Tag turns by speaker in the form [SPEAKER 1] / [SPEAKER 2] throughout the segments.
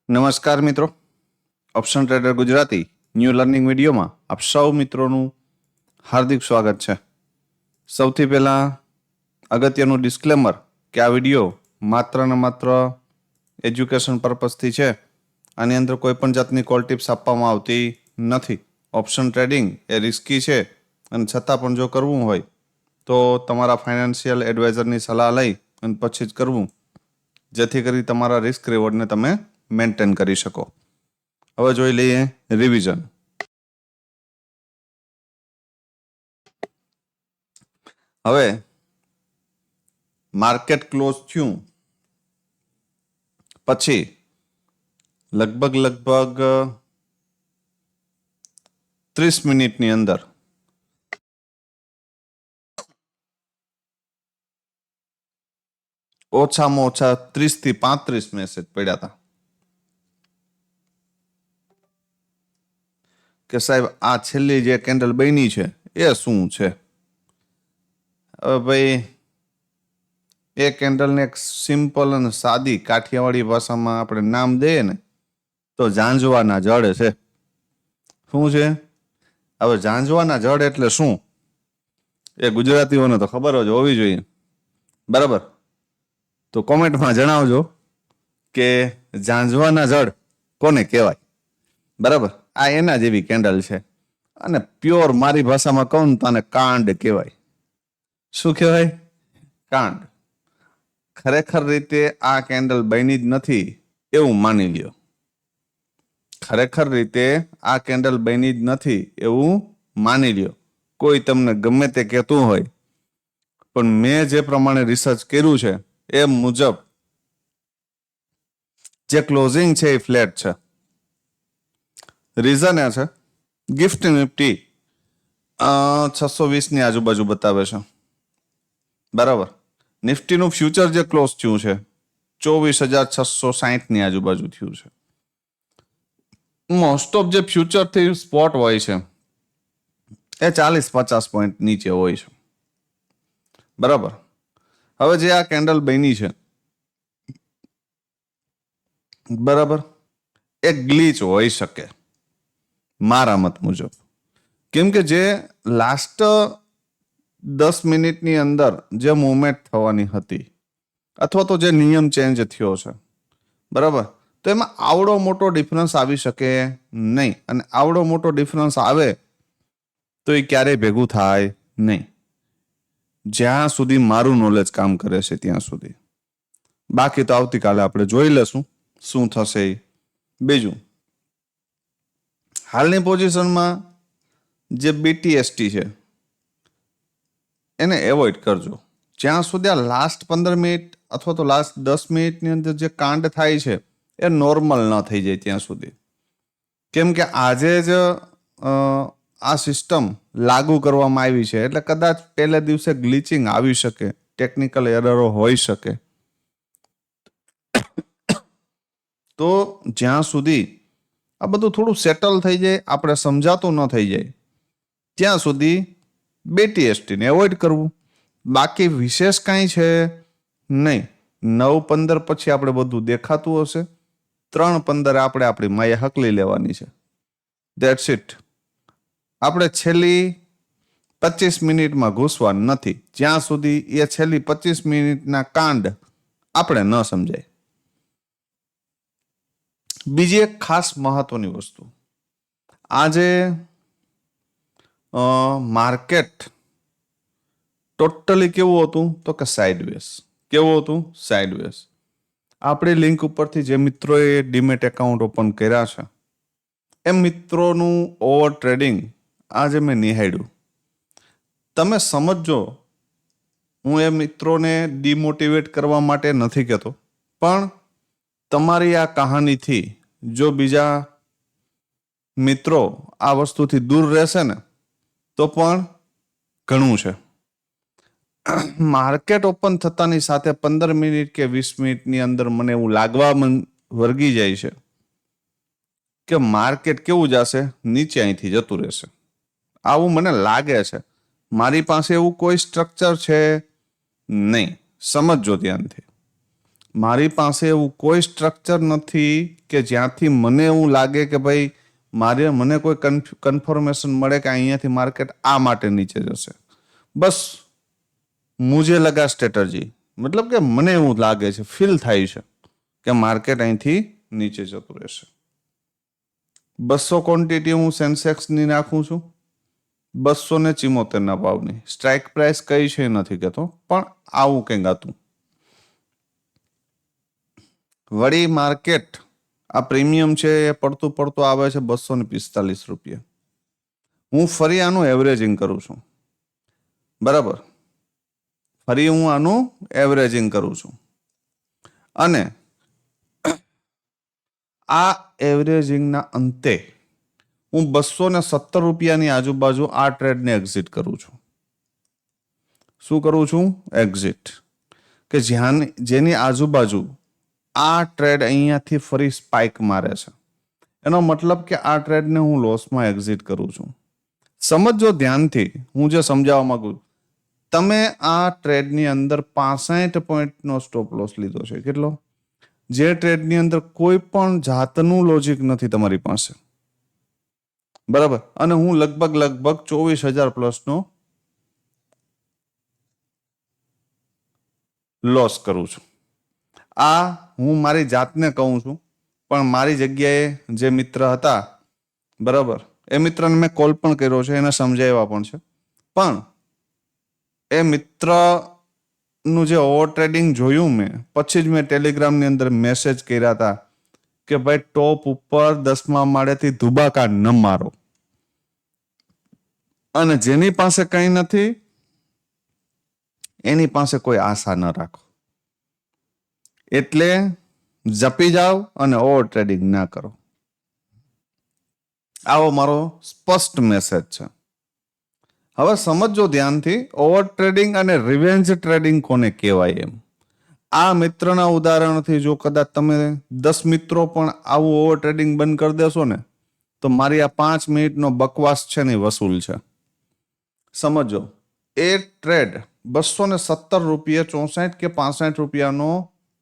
[SPEAKER 1] નમસ્કાર મિત્રો, option trader Gujarati new learning વિડીયોમાં આપ સૌ મિત્રોનું હાર્દિક સ્વાગત છે. સૌથી પહેલાં અગત્યનું ડિસ્ક્લેમર કે આ વિડીયો માત્ર ને માત્ર એજ્યુકેશન પર્પઝથી છે. આની અંદર કોઈ પણ જાતની કોલ ટિપ્સ આપવામાં આવતી નથી. ઓપ્શન ટ્રેડિંગ એ રિસ્કી છે અને છતાં પણ જો કરવું હોય તો તમારા ફાઇનાન્શિયલ એડવાઇઝરની સલાહ લઈ અને પછી જ કરવું, જેથી કરી તમારા રિસ્ક રિવોર્ડને તમે મેન્ટેન કરી શકો. હવે જોઈ લઈએ રિવિઝન. હવે માર્કેટ ક્લોઝ થયું પછી લગભગ 30 મિનિટની અંદર ઓછામાં ઓછા 30 થી 35 મેસેજ પડ્યા હતા કે સાહેબ આ છેલ્લી જે કેન્ડલ બની છે એ શું છે. હવે ભાઈ એ કેન્ડલને એક સિમ્પલ અને સાદી કાઠિયાવાડી ભાષામાં આપણે નામ દઈએ ને તો ઝાંઝવાના જડ છે. શું છે? હવે ઝાંઝવાના જડ એટલે શું એ ગુજરાતીઓને તો ખબર જ હોવી જોઈએ, બરાબર? તો કોમેન્ટમાં જણાવજો કે ઝાંઝવાના જડ કોને કહેવાય, બરાબર? આ એના જેવી કેન્ડલ છે અને પ્યોર મારી ભાષામાં કહું તો આને કાંડ કહેવાય. શું કહેવાય? કાંડ. ખરેખર રીતે આ કેન્ડલ બની જ નથી એવું માની લ્યો. ખરેખર રીતે આ કેન્ડલ બની જ નથી એવું માની લ્યો. કોઈ તમને ગમે તે કહેતું હોય, પણ મેં જે પ્રમાણે રિસર્ચ કર્યું છે એ મુજબ જે ક્લોઝિંગ છે એ ફ્લેટ છે. રીઝન એ છે ગિફ્ટ નિફ્ટી 620 ની આજુબાજુ બતાવે છે, બરાબર? નિફ્ટીનું ફ્યુચર જે ક્લોઝ થયું છે 24,660 ની આજુબાજુ થયું છે. મોસ્ટ ઓફ જે ફ્યુચર થી સ્પોટ હોય છે એ 40-50 પોઈન્ટ નીચે હોય છે, બરાબર? હવે જે આ કેન્ડલ બની છે, બરાબર, એ ગ્લિચ હોઈ શકે મારા મત મુજબ. કેમ કે જે લાસ્ટ 10 મિનિટની અંદર જે મુવમેન્ટ થવાની હતી અથવા તો જે નિયમ ચેન્જ થયો છે, બરાબર, તો એમાં આવડો મોટો ડિફરન્સ આવી શકે નહીં. અને આવડો મોટો ડિફરન્સ આવે તો એ ક્યારેય ભેગું થાય નહીં, જ્યાં સુધી મારું નોલેજ કામ કરે છે ત્યાં સુધી. બાકી તો આવતીકાલે આપણે જોઈ લેશું શું થશે. બીજું, હાલની પોઝિશનમાં જે BTST છે એને એવોઇડ કરજો જ્યાં સુધી આ લાસ્ટ 15 મિનિટ અથવા તો લાસ્ટ 10 મિનિટની અંદર જે કાંડ થાય છે એ નોર્મલ ન થઈ જાય ત્યાં સુધી. કેમ કે આજે જ આ સિસ્ટમ લાગુ કરવામાં આવી છે એટલે કદાચ પહેલે દિવસે ગ્લિચિંગ આવી શકે, ટેકનિકલ એરરો હોઈ શકે. તો જ્યાં સુધી આ બધું થોડું સેટલ થઈ જાય, આપણે સમજાતું ન થઈ જાય ત્યાં સુધી BTST ને એવોઇડ કરવું. બાકી વિશેષ કાંઈ છે નહીં. 9-15 પછી આપણે બધું દેખાતું હશે. 3-15 આપણે આપણી માએ હકલી લેવાની છે. That's it. આપણે છેલ્લી 25 મિનિટમાં ઘૂસવાનું નથી જ્યાં સુધી એ છેલ્લી 25 મિનિટના કાંડ આપણે ન સમજાય. બીજી એક ખાસ મહત્વની વસ્તુ, આજે માર્કેટ ટોટલી કેવું હતું તો કે સાઇડવેઝ. કેવું હતું? સાઇડવેઝ. આપણી લિંક ઉપરથી જે મિત્રોએ ડીમેટ એકાઉન્ટ ઓપન કર્યા છે એ મિત્રોનું ઓવર ટ્રેડિંગ આજે મેં નિહાળ્યું. તમે સમજો, હું એ મિત્રોને ડિમોટિવેટ કરવા માટે નથી કહેતો, પણ તમારી આ કહાનીથી જો બીજા મિત્રો આ વસ્તુથી દૂર રહેશે ને તો પણ ઘણું છે. માર્કેટ ઓપન થતાની સાથે 15 મિનિટ કે 20 મિનિટની અંદર મને એવું લાગવા વર્ગી જાય છે કે માર્કેટ કેવું જશે, નીચે અહીંથી જતું રહેશે. આવું મને લાગે છે. મારી પાસે એવું કોઈ સ્ટ્રક્ચર છે નહીં, સમજજો ધ્યાનથી. મારી પાસે એવું કોઈ સ્ટ્રક્ચર નથી કે જ્યાંથી મને એવું લાગે કે ભાઈ મને કોઈ કન્ફર્મેશન મળે કે અહીંયાથી માર્કેટ આ માટે નીચે જશે. બસ મુझे લગા સ્ટ્રેટર્જી, મતલબ કે મને એવું લાગે છે, ફીલ થાય છે કે માર્કેટ અહીંથી નીચે જતું રહેશે. 200 ક્વોન્ટિટી હું સેન્સેક્સની નાખું છું, 274 ભાવની. સ્ટ્રાઇક પ્રાઇસ કઈ છે નથી કહેતો, પણ આવું કંઈક હતું. વળી માર્કેટ આ પ્રીમિયમ છે એ પડતું આવે છે 245 રૂપિયા. હું ફરી આનું એવરેજિંગ કરું છું, બરાબર. ફરી હું આનું એવરેજિંગ કરું છું અને આ એવરેજિંગના અંતે હું 217 રૂપિયાની આજુબાજુ આ ટ્રેડને એક્ઝિટ કરું છું. શું કરું છું? એક્ઝિટ. કે જેની આજુબાજુ આ ટ્રેડ અહીંયાથી ફરી સ્પાઇક મારે છે, એનો મતલબ કે આ ટ્રેડને હું લોસમાં એક્ઝિટ કરું છું. સમજો ધ્યાનથી, હું જે સમજાવવા માંગુ, તમે આ ટ્રેડની અંદર 65 પોઈન્ટનો સ્ટોપ લોસ લીધો છે. કેટલો? જે ટ્રેડની અંદર કોઈ પણ જાતનું લોજિક નથી તમારી પાસે, બરાબર. અને હું લગભગ 24,000 પ્લસનો લોસ કરું છું. આ હું મારી જાતને કહું છું, પણ મારી જગ્યાએ જે મિત્ર હતા, બરાબર, એ મિત્રને મેં કોલ પણ કર્યો છે, એને સમજાવ્યા પણ છે. પણ એ મિત્રનું જે ઓવર ટ્રેડિંગ જોયું મેં, પછી જ મેં ટેલિગ્રામની અંદર મેસેજ કર્યા હતા કે ભાઈ ટોપ ઉપર 10મા માળેથી ધુબાકા ન મારો. અને જેની પાસે કંઈ નથી એની પાસે કોઈ આશા ન રાખો. એટલે જપી જાઓ અને ઓવર ટ્રેડિંગ ના કરો. આવો મારો સ્પષ્ટ મેસેજ છે. હવે સમજો ધ્યાનથી, ઓવર ટ્રેડિંગ અને રિવેન્જ ટ્રેડિંગ કોને કહેવાય એમ. આ મિત્રના ઉદાહરણથી જો કદાચ તમે 10 મિત્રો પણ આવું ઓવર ટ્રેડિંગ બંધ કરી દેશો ને, તો મારી આ 5 મિનિટનો બકવાસ છે ને વસૂલ છે. સમજો, એ ટ્રેડ 217 રૂપિયા 64 કે 65 રૂપિયાનો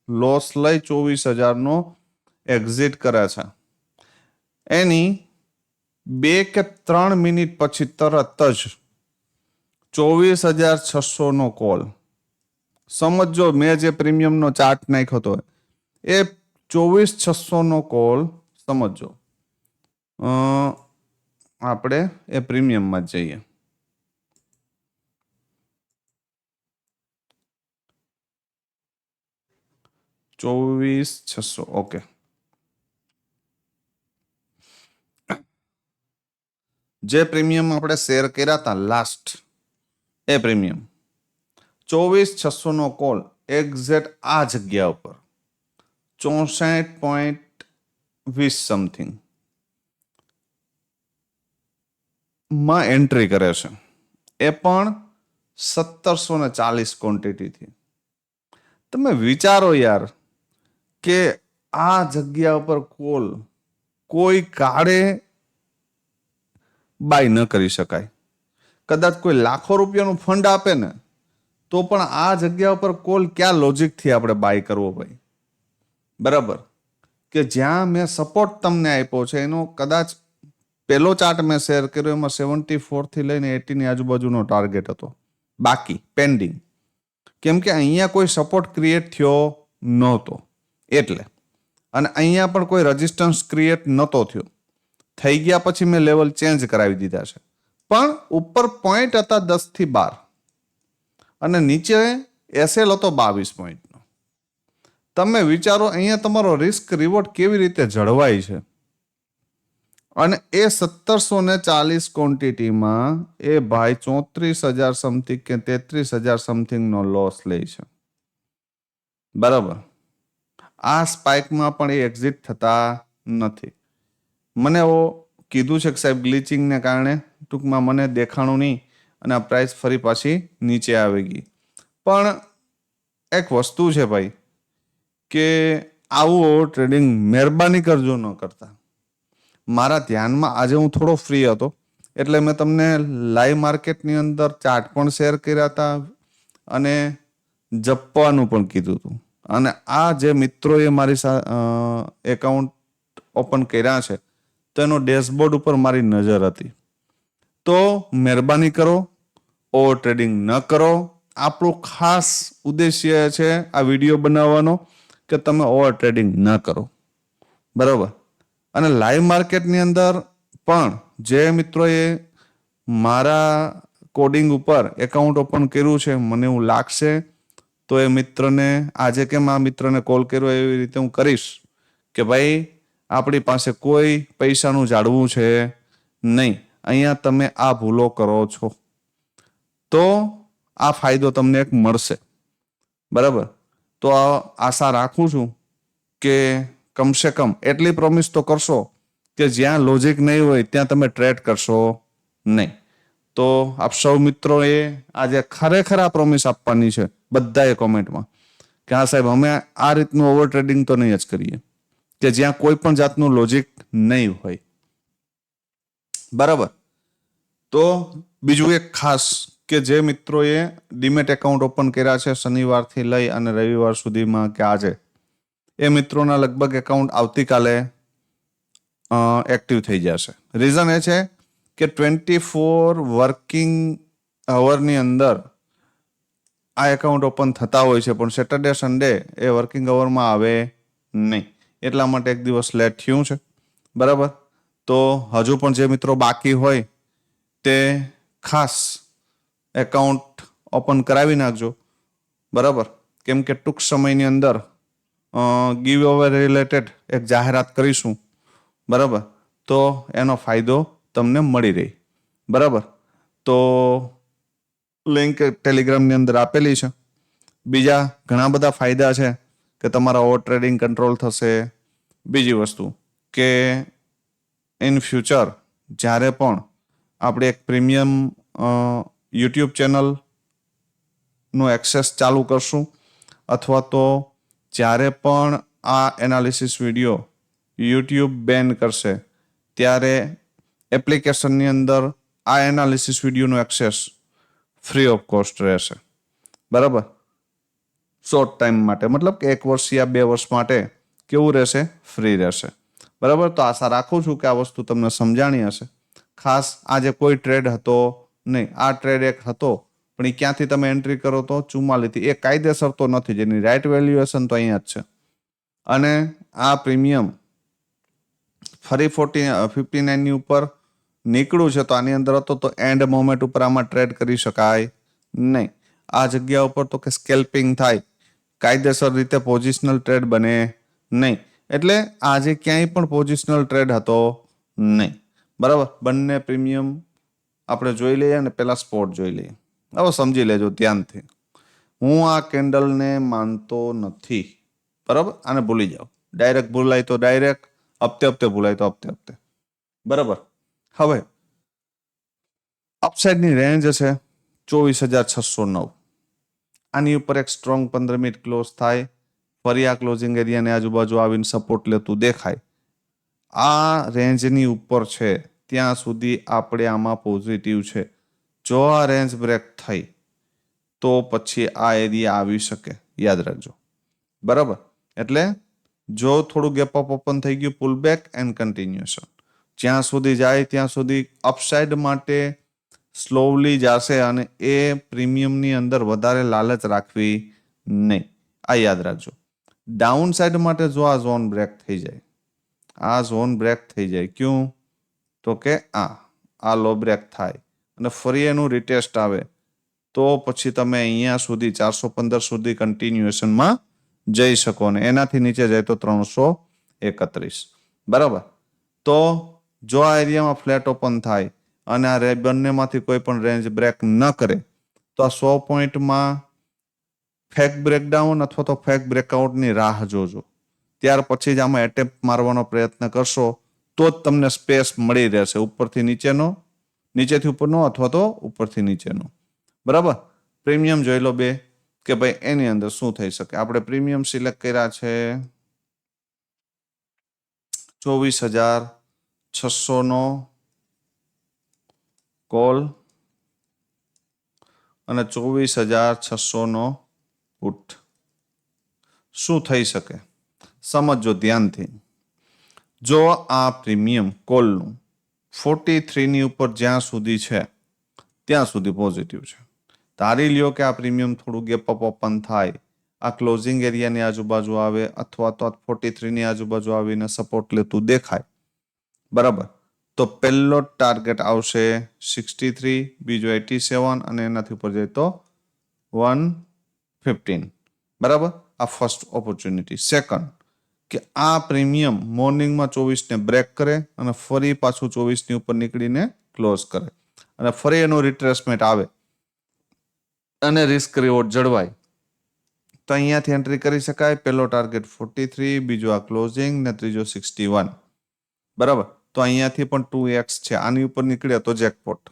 [SPEAKER 1] લોસ લઈ 24,000નો એક્ઝિટ કરે છે. એની 2 કે 3 મિનિટ પછી તરત જ 24,600નો કોલ. સમજો, મેં જે પ્રીમિયમનો ચાર્ટ નાખ્યો હતો એ 24,600નો કોલ. સમજો, આપણે એ પ્રીમિયમમાં જ જઈએ. $24,600, ઓકે. જે પ્રીમિયમ આપણે શેર કર્યા હતા લાસ્ટ, એ પ્રીમિયમ 24,600નો કોલ એક્ઝેક્ટ આ જગ્યા ઉપર 64.20 સમથિંગ માં એન્ટ્રી કરે છે. એ પણ 1740 ક્વોન્ટિટીથી. તમે વિચારો યાર કે આ જગ્યા ઉપર કોલ કોઈ કાળે બાય ન કરી શકાય. કદાચ કોઈ લાખો રૂપિયાનું ફંડ આપે ને તો પણ આ જગ્યા ઉપર કોલ ક્યાં લોજિકથી આપણે બાય કરવો ભાઈ, બરાબર. કે જ્યાં મેં સપોર્ટ તમને આપ્યો છે એનો કદાચ પહેલો ચાર્ટ મેં શેર કર્યો એમાં 74 થી લઈને 80 ની આજુબાજુનો ટાર્ગેટ હતો, બાકી પેન્ડિંગ. કેમ કે અહીંયા કોઈ સપોર્ટ ક્રિએટ થયો નહોતો એટલે, અને અહીંયા પણ કોઈ રેઝિસ્ટન્સ ક્રિએટ નહોતો થયો. થઈ ગયા પછી મેં લેવલ ચેન્જ કરાવી દીધા છે. પણ ઉપર પોઈન્ટ હતા 10 થી 12 અને નીચે એસએલ હતો 22 પોઈન્ટનો. તમે વિચારો અહીંયા તમારો રિસ્ક રિવોર્ડ કેવી રીતે જળવાય છે. અને એ 1740 ક્વોન્ટિટીમાં એ ભાઈ 34,000 સમથિંગ કે 33,000 સમથિંગનો લોસ લે છે, બરાબર. આ સ્પાઇકમાં પણ એ એક્ઝિટ થતા નથી. મને એવો કીધું છે કે સાહેબ ગ્લિચિંગને કારણે ટૂંકમાં મને દેખાણું નહીં અને આ પ્રાઇસ ફરી પાછી નીચે આવી ગઈ. પણ એક વસ્તુ છે ભાઈ કે આવું ટ્રેડિંગ મહેરબાની કરજો ન કરતા. મારા ધ્યાનમાં આજે હું થોડો ફ્રી હતો એટલે મેં તમને લાઈવ માર્કેટની અંદર ચાર્ટ પણ શેર કર્યા હતા અને જપવાનું પણ કીધું હતું. અને આ જે મિત્રોએ મારી એકાઉન્ટ ઓપન કર્યા છે તો એનો ડેશબોર્ડ ઉપર મારી નજર હતી. તો મહેરબાની કરો, ઓવર ટ્રેડિંગ ન કરો. આપણો ખાસ ઉદ્દેશ્ય છે આ વિડીયો બનાવવાનો કે તમે ઓવર ટ્રેડિંગ ન કરો, બરાબર. અને લાઈવ માર્કેટની અંદર પણ જે મિત્રોએ મારા કોડિંગ ઉપર એકાઉન્ટ ઓપન કર્યું છે, મને એવું લાગશે તો એ મિત્રને આજે કેમ આ મિત્રને કોલ કર્યો એવી રીતે હું કરીશ કે ભાઈ આપણી પાસે કોઈ પૈસાનું જાળવું છે નહીં, અહીંયા તમે આ ભૂલો કરો છો તો આ ફાયદો તમને એક મળશે, બરાબર. તો આશા રાખું છું કે કમસે કમ એટલી પ્રોમિસ તો કરશો કે જ્યાં લોજિક નહીં હોય ત્યાં તમે ટ્રેડ કરશો નહીં. તો આપ સૌ મિત્રોએ આજે ખરેખર આ પ્રોમિસ આપવાની છે બધાએ કોમેન્ટમાં કે હા સાહેબ અમે આ રીતનું ઓવર ટ્રેડિંગ તો નહીં જ કરીએ કે જ્યાં કોઈ પણ જાતનું લોજિક નહીં હોય, બરાબર. તો બીજું એક ખાસ કે જે મિત્રોએ ડીમેટ એકાઉન્ટ ઓપન કર્યા છે શનિવારથી લઈ અને રવિવાર સુધીમાં કે આજે, એ મિત્રોના લગભગ એકાઉન્ટ આવતીકાલે એક્ટિવ થઈ જશે. રીઝન એ છે કે 24 વર્કિંગ અવરની અંદર આ એકાઉન્ટ ઓપન થતા હોય છે, પણ સેટરડે સન્ડે એ વર્કિંગ અવરમાં આવે નહીં, એટલા માટે એક દિવસ લેટ થયું છે, બરાબર. તો હજુ પણ જે મિત્રો બાકી હોય તે ખાસ એકાઉન્ટ ઓપન કરાવી નાખજો, બરાબર. કેમ કે ટૂંક સમયની અંદર ગીવ અવે રિલેટેડ એક જાહેરાત કરીશું, બરાબર. તો એનો ફાયદો તમને મળી રહે, બરાબર. તો લિંક ટેલિગ્રામની અંદર આપેલી છે. બીજા ઘણા બધા ફાયદા છે કે તમારા ઓવર ટ્રેડિંગ કંટ્રોલ થશે. બીજી વસ્તુ કે ઇન ફ્યુચર જ્યારે પણ આપણે એક પ્રીમિયમ યુટ્યુબ ચેનલનું એક્સેસ ચાલુ કરશું અથવા તો જ્યારે પણ આ એનાલિસિસ વિડીયો યુટ્યુબ બેન કરશે ત્યારે એપ્લિકેશનની અંદર આ એનાલિસિસ વિડીયોનો એક્સેસ ફ્રી ઓફ કોસ્ટ રહેશે, બરાબર. શોર્ટ ટાઈમ માટે, મતલબ કે 1 વર્ષ યા 2 વર્ષ માટે કેવું રહેશે? ફ્રી રહેશે, બરાબર. તો આશા રાખું છું કે આ વસ્તુ તમને સમજાણી હશે. ખાસ આજે કોઈ ટ્રેડ હતો નહીં, આ ટ્રેડ એક હતો પણ એ ક્યાંથી તમે એન્ટ્રી કરો તો 44થી, એ કાયદેસર તો નથી, જેની રાઇટ વેલ્યુએશન તો અહીંયા જ છે. અને આ પ્રીમિયમ ફરી 59ની ઉપર નીકળ્યું છે તો આની અંદર હતો તો એન્ડ મોમેન્ટ ઉપર આમાં ટ્રેડ કરી શકાય નહીં. આ જગ્યા ઉપર તો કે સ્કેલ્પિંગ થાય, કાયદેસર રીતે પોઝિશનલ ટ્રેડ બને નહીં. એટલે આજે ક્યાંય પણ પોઝિશનલ ટ્રેડ હતો નહીં, બરાબર. બંને પ્રીમિયમ આપણે જોઈ લઈએ અને પહેલા સ્પોટ જોઈ લઈએ. હવે સમજી લેજો ધ્યાનથી, હું આ કેન્ડલને માનતો નથી, બરાબર. આને ભૂલી જાઓ. ડાયરેક્ટ ભૂલાય તો ડાયરેક્ટ, હપ્તે ભૂલાય તો હપ્તે, બરાબર. હવે અપસાઇડની રેન્જ છે 24,609. આની ઉપર એક સ્ટ્રોંગ 15 મિનિટ ક્લોઝ થાય, ફરી આ ક્લોઝિંગ એરિયાની આજુબાજુ આવીને સપોર્ટ લેતું દેખાય. આ રેન્જની ઉપર છે ત્યાં સુધી આપણે આમાં પોઝિટિવ છે. જો આ રેન્જ બ્રેક થઈ તો પછી આ એરિયા આવી શકે, યાદ રાખજો, બરાબર. એટલે જો થોડું ગેપ અપ ઓપન થઈ ગયું, પુલ બેક એન્ડ કન્ટિન્યુએશન, જ્યાં સુધી જાય ત્યાં સુધી અપસાઇડ માટે સ્લોલી જશે અને એ પ્રીમિયમની અંદર વધારે લાલચ રાખવી નહીં, આ યાદ રાખજો. ડાઉન સાઇડ માટે જો આ ઝોન બ્રેક થઈ જાય, આ ઝોન બ્રેક થઈ જાય, ક્યું? તો કે આ લો બ્રેક થાય અને ફરી એનું રિટેસ્ટ આવે તો પછી તમે અહીંયા સુધી 415 સુધી કન્ટિન્યુએશનમાં જઈ શકો ને એનાથી નીચે જાય તો 331, બરાબર. તો જો આ એરિયામાં ફ્લેટ ઓપન થાય અને આ બંનેમાંથી કોઈ પણ રેન્જ બ્રેક ન કરે તો આ 100 પોઈન્ટમાં ફેક બ્રેકડાઉન અથવા તો ફેક બ્રેકઆઉટની રાહ જોજો. ત્યાર પછી જ આમાં એટેમ્પ મારવાનો પ્રયત્ન કરશો તો જ તમને સ્પેસ મળી રહેશે, ઉપરથી નીચેનો, નીચેથી ઉપરનો અથવા તો ઉપરથી નીચેનો, બરાબર. પ્રીમિયમ જોઈ લો બે કે ભાઈ એની અંદર શું થઈ શકે. આપણે પ્રીમિયમ સિલેક્ટ કર્યા છે 24,600નો કોલ અને 24,600નો પુટ. શું થઈ શકે? સમજો ધ્યાનથી. જો આ પ્રીમિયમ કોલનું 43 ની ઉપર જ્યાં સુધી છે ત્યાં સુધી પોઝિટિવ છે. ધારી લ્યો કે આ પ્રીમિયમ થોડું ગેપ અપ ઓપન થાય, આ ક્લોઝિંગ એરિયાની આજુબાજુ આવે અથવા તો 43 ની આજુબાજુ આવીને સપોર્ટ લેતું દેખાય, બરાબર. તો પહેલો ટાર્ગેટ આવશે 63, બીજો 87 અને એનાથી ઉપર જાય તો 115, બરાબર. આ ફર્સ્ટ ઓપોર્ચ્યુનિટી. સેકન્ડ, કે આ પ્રીમિયમ મોર્નિંગમાં 24 ને બ્રેક કરે અને ફરી પાછું 24 ની ઉપર નીકળીને ક્લોઝ કરે અને ફરી એનું રિટ્રેસમેન્ટ આવે અને રિસ્ક રિવોર્ડ જળવાય, તો અહીંયાથી એન્ટ્રી કરી શકાય. પહેલો ટાર્ગેટ 43, બીજો આ ક્લોઝિંગ ને ત્રીજો 61, બરાબર. તો અહીંયાથી પણ 2x છે, આની ઉપર નીકળે તો જેકપોટ,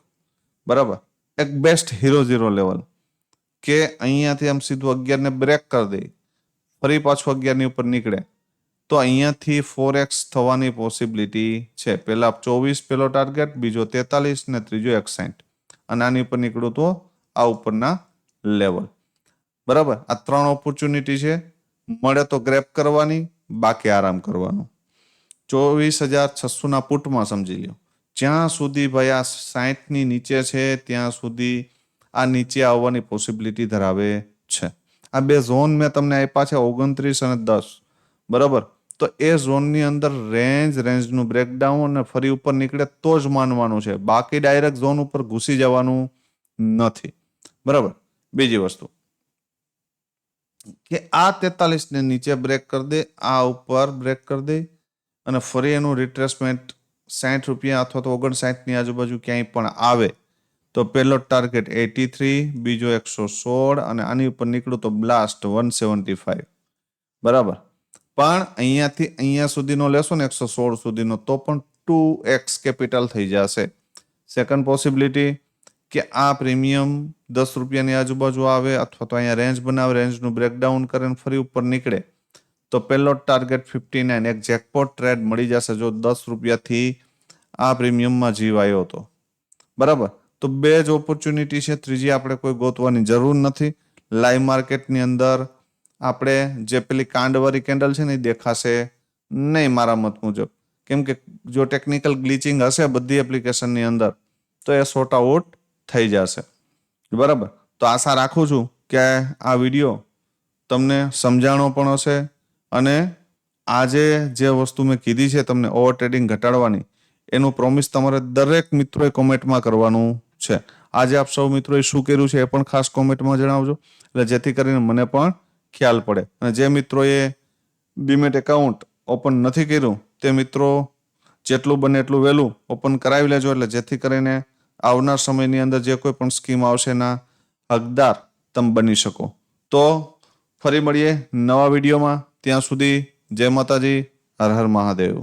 [SPEAKER 1] બરાબર. એક બેસ્ટ હીરો 0 લેવલ કે અહીંયાથી આમ સીધું 11 ને બ્રેક કરી દે, ફરી પાછું 11 ની ઉપર નીકળે તો અહીંયાથી 4x થવાની પોસિબિલિટી છે. પહેલા 24 પહેલો ટાર્ગેટ, બીજો 43 ને ત્રીજો 61 અને આની ઉપર નીકળું તો આ ઉપરના લેવલ, બરાબર. આ 3 ઓપોર્ચ્યુનિટી છે. મળે તો ગ્રેપ કરવાની, બાકી આરામ કરવાનો. 24,600 ના પુટમાં સમજી લો, જ્યાં સુધી ભાઈ આ 60 ની નીચે છે ત્યાં સુધી આ નીચે આવવાની પોસિબિલિટી ધરાવે છે. આ બે ઝોન મેં તમને આપ્યા છે 29 અને 10, બરાબર. તો એ ઝોનની અંદર રેન્જનું બ્રેકડાઉન અને ફરી ઉપર નીકળે તો જ માનવાનું છે, બાકી ડાયરેક્ટ ઝોન ઉપર ઘૂસી જવાનું નથી, બરાબર. બીજી વસ્તુ કે આ 43 ને નીચે બ્રેક કરી દે, આ ઉપર બ્રેક કરી દે અને ફરી એનું રિટ્રેસમેન્ટ 60 રૂપિયા અથવા તો 59 ની આજુબાજુ ક્યાંય પણ આવે તો પહેલો ટાર્ગેટ 83, બીજો 116 અને આની ઉપર નીકળું તો બ્લાસ્ટ 175, બરાબર. પણ અહીંયાથી અહીંયા સુધીનો લેશો ને 116 સુધીનો તો પણ 2x કેપિટલ થઈ જશે. સેકન્ડ પોસિબિલિટી કે આ પ્રીમિયમ 10 રૂપિયાની આજુબાજુ આવે અથવા તો અહીંયા રેન્જ બનાવે, રેન્જનું બ્રેકડાઉન કરે અને ફરી ઉપર નીકળે તો પહેલો ટાર્ગેટ 59, એક જેકપોટ ટ્રેડ મળી જશે જો 10 રૂપિયાથી આ પ્રીમિયમમાં જીવ આવ્યો હતો, બરાબર. તો બે જ ઓપોર્ચ્યુનિટી છે, ત્રીજી આપણે કોઈ ગોતવાની જરૂર નથી. લાઈવ માર્કેટની અંદર આપણે જે પેલી કાંડવાળી કેન્ડલ છે ને એ દેખાશે નહીં મારા મત મુજબ, કેમ કે જો ટેકનિકલ ગ્લિચિંગ હશે બધી એપ્લિકેશનની અંદર તો એ સોર્ટ આઉટ થઈ જશે, બરાબર. તો આશા રાખું છું કે આ વિડીયો તમને સમજાણો પણ હશે અને આજે જે વસ્તુ મેં કીધી છે તમને ઓવર ટ્રેડિંગ ઘટાડવાની, એનું પ્રોમિસ તમારે દરેક મિત્રોએ કોમેન્ટમાં કરવાનું છે. આજે આપ સૌ મિત્રોએ શું કર્યું છે એ પણ ખાસ કોમેન્ટમાં જણાવજો, એટલે જેથી કરીને મને પણ ખ્યાલ પડે. અને જે મિત્રોએ ડીમેટ એકાઉન્ટ ઓપન નથી કર્યું તે મિત્રો જેટલું બને એટલું વહેલું ઓપન કરાવી લેજો, એટલે જેથી કરીને આવનાર સમયની અંદર જે કોઈ પણ સ્કીમ આવશે એના હકદાર તમે બની શકો. તો ફરી મળીએ નવા વિડીયોમાં. ત્યાં સુધી જય માતાજી, હર હર મહાદેવ.